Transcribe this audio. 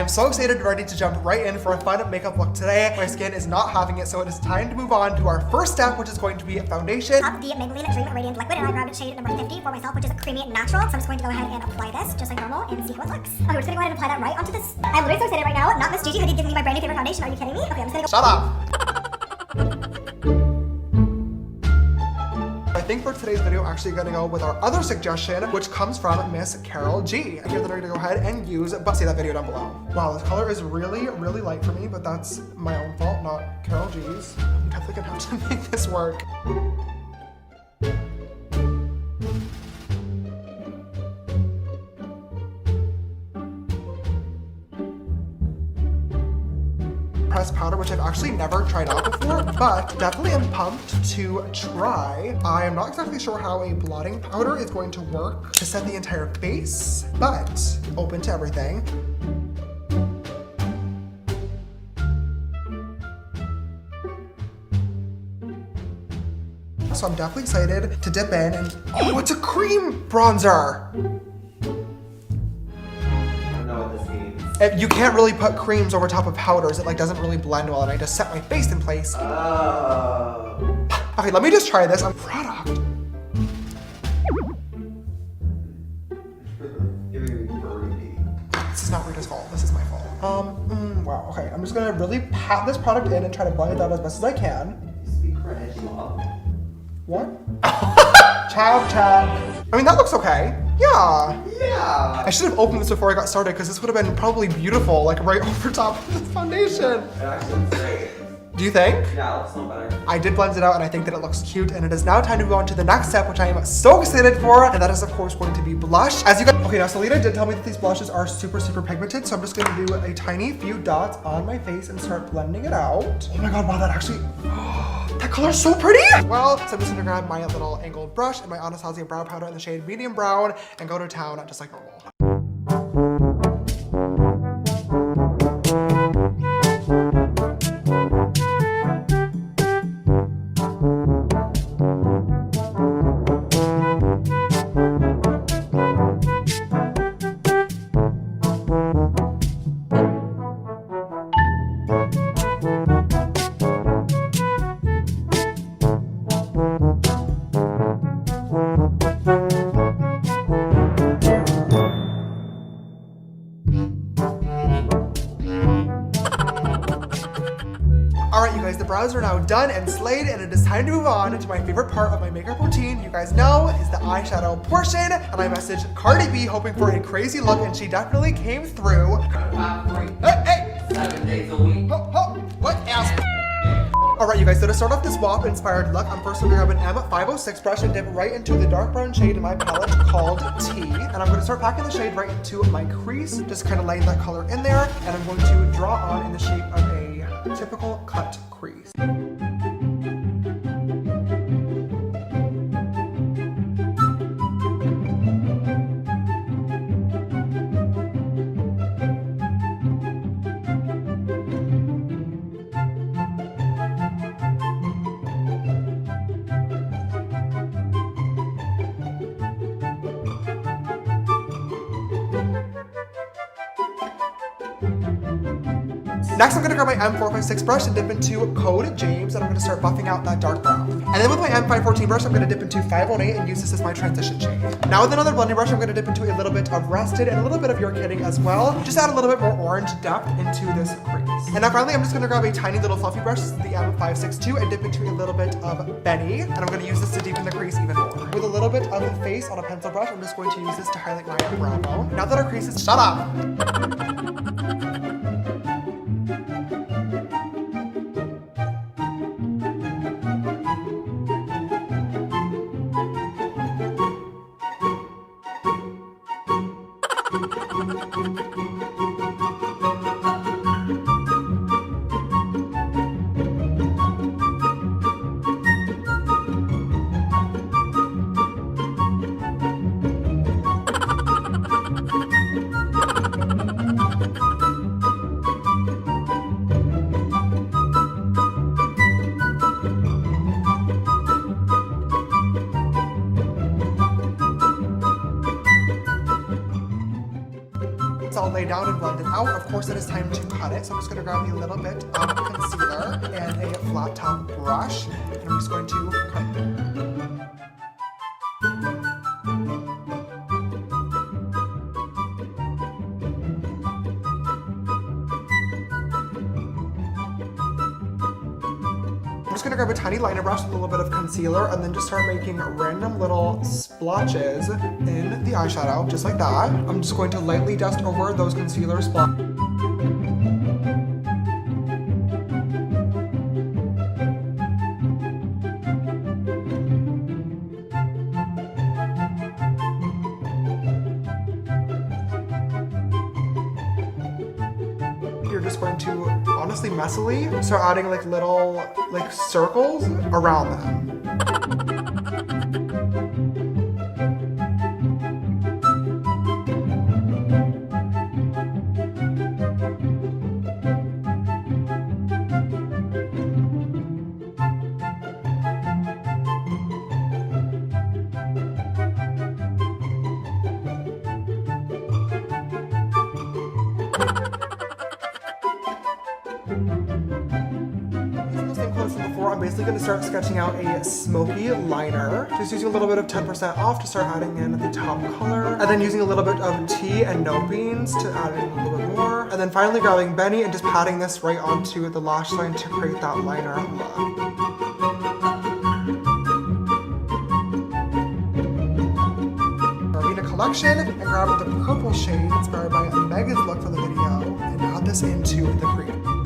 am so excited and ready to jump right in for a fun makeup look today. My skin is not having it, so it is time to move on to our first step, which is going to be foundation. Up the Maybelline Dream Radiant Liquid, and I grabbed shade number 50 for myself, which is a creamy natural. So I'm just going to go ahead and apply this just like normal and see how it looks. Okay, we're just gonna go ahead and apply that right onto this. I'm literally so excited right now. Not Miss Gigi Hadid giving me my brand new favorite foundation. Are you kidding me? Okay, I'm just gonna go. Shut up. I think for today's video, I'm actually gonna go with our other suggestion, which comes from Miss Carol G. Here that I'm gonna go ahead and use, but see that video down below. Wow, this color is really, really light for me, but that's my own fault, not Carol G's. I'm definitely gonna have to make this work. Pressed powder, which I've actually never tried out before, but definitely am pumped to try. I am not exactly sure how a blotting powder is going to work to set the entire face, but open to everything. So I'm definitely excited to dip in and, oh, it's a cream bronzer. You can't really put creams over top of powders. It like doesn't really blend well, and I just set my face in place. Okay, let me just try this on product. This is not Rita's fault. This is my fault. Wow. Okay, I'm just gonna really pat this product in and try to blend it out as best as I can. You speak for edgy love. What? Child chat. I mean, that looks okay. Yeah. Yeah. I should have opened this before I got started because this would have been probably beautiful, like right over top of this foundation. It actually looks great. Do you think? Yeah, it looks so better. I did blend it out and I think that it looks cute, and it is now time to move on to the next step, which I am so excited for, and that is of course going to be blush. As you guys, okay, now Selena did tell me that these blushes are super, super pigmented, so I'm just gonna do a tiny few dots on my face and start blending it out. Oh my God, wow, that actually, that color is so pretty. Well, so I'm just gonna grab my little angled brush and my Anastasia brow powder in the shade medium brown and go to town just like normal. Alright, you guys, the brows are now done and slayed, and it is time to move on to my favorite part of my makeup routine. You guys know is the eyeshadow portion, and I messaged Cardi B hoping for a crazy look, and she definitely came through. Hey! 7 days a week. What else? Alright, you guys, so to start off this WAP inspired look, I'm first going to grab an M506 brush and dip right into the dark brown shade in my palette called T. And I'm going to start packing the shade right into my crease, just kind of laying that color in there, and I'm going to draw on in the shape of a typical cut crease. Next, I'm gonna grab my M456 brush and dip into Code James, and I'm gonna start buffing out that dark brown. And then with my M514 brush, I'm gonna dip into 518 and use this as my transition shade. Now with another blending brush, I'm gonna dip into a little bit of Rested and a little bit of Your Kidding as well. Just add a little bit more orange depth into this crease. And now finally, I'm just gonna grab a tiny little fluffy brush, this is the M562, and dip into a little bit of Benny. And I'm gonna use this to deepen the crease even more. With a little bit of face on a pencil brush, I'm just going to use this to highlight my brow bone. Now that our crease is, shut up! it's all laid down and blended out, of course it is time to cut it. So I'm just gonna grab a little bit of concealer and a flat top brush, and I'm just going to cut it. I'm just gonna grab a tiny liner brush with a little bit of concealer and then just start making random little splotches in the eyeshadow, just like that. I'm just going to lightly dust over those concealer splotches. You're just going to, honestly messily, start adding like little circles around them. I'm basically going to start sketching out a smoky liner, just using a little bit of 10% off to start adding in the top color, and then using a little bit of tea and no beans to add in a little bit more, and then finally grabbing Benny and just patting this right onto the lash line to create that liner look. Collection and grab the purple shade inspired by Megan's look for the video and add this into the cream.